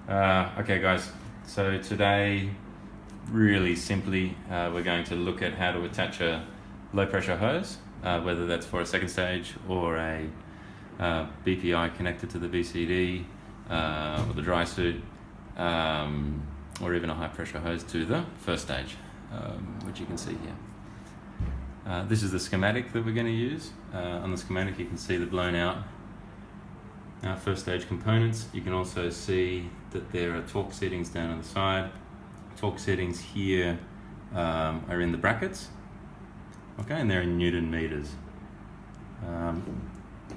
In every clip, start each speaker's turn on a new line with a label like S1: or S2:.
S1: Okay guys, so today really simply we're going to look at how to attach a low pressure hose, whether that's for a second stage or a BPI connected to the BCD or the dry suit, or even a high pressure hose to the first stage, which you can see here. This is the schematic that we're going to use. On the schematic you can see the blown out first stage components. You can also see that there are torque settings down on the side. Torque settings here are in the brackets, okay, and they're in Newton meters.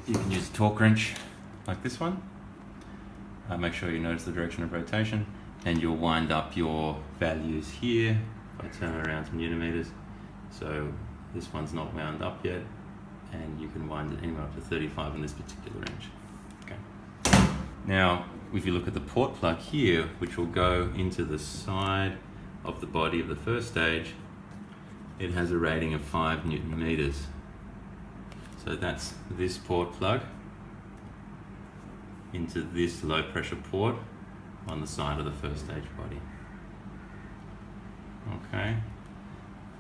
S1: You can use a torque wrench like this one. Make sure you notice the direction of rotation, and you'll wind up your values here. If I turn it around to Newton meters, so this one's not wound up yet, and you can wind it anywhere up to 35 in this particular wrench. Okay. Now, if you look at the port plug here, which will go into the side of the body of the first stage, it has a rating of 5 Newton meters. So that's this port plug into this low pressure port on the side of the first stage body. Okay.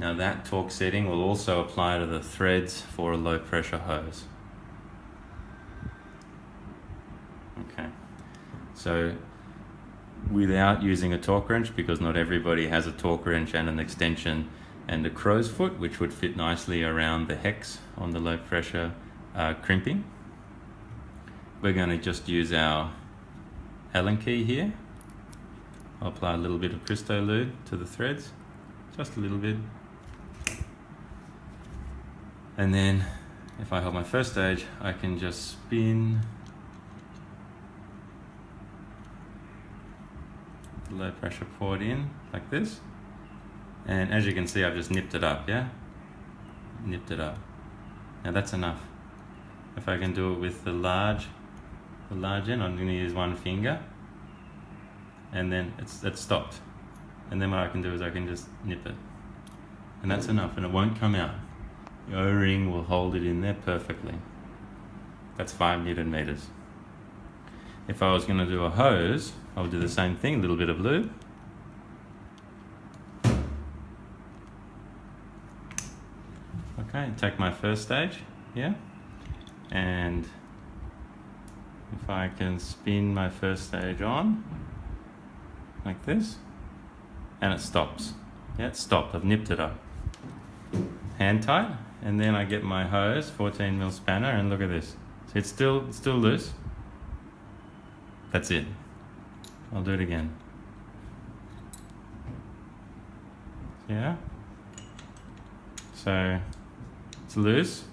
S1: Now that torque setting will also apply to the threads for a low pressure hose. Okay. So without using a torque wrench, because not everybody has a torque wrench and an extension and a crow's foot, which would fit nicely around the hex on the low pressure crimping, we're going to just use our Allen key here. I'll apply a little bit of Cristo lube to the threads, just a little bit. And then if I hold my first stage, I can just spin the low pressure port in like this. And as you can see, I've just nipped it up, yeah? Nipped it up. Now that's enough. If I can do it with the large end, I'm going to use one finger, and then it's stopped. And then what I can do is I can just nip it. And that's enough, and it won't come out. The O-ring will hold it in there perfectly. That's 5 Newton meters. If I was going to do a hose, I would do the same thing, a little bit of lube. Okay, take my first stage here, and if I can spin my first stage on like this, and it stops. Yeah, it stopped. I've nipped it up. Hand tight, and then I get my hose, 14mm spanner, and look at this. So it's still loose. That's it. I'll do it again. Yeah. So it's loose.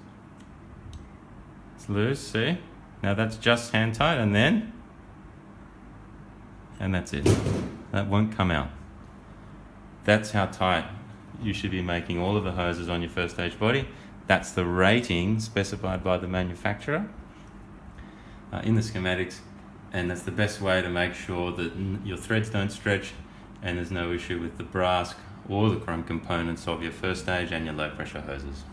S1: It's loose, see? Now that's just hand tight, and that's it. That won't come out. That's how tight you should be making all of the hoses on your first stage body. That's the rating specified by the manufacturer in the schematics, and that's the best way to make sure that your threads don't stretch and there's no issue with the brass or the chrome components of your first stage and your low pressure hoses.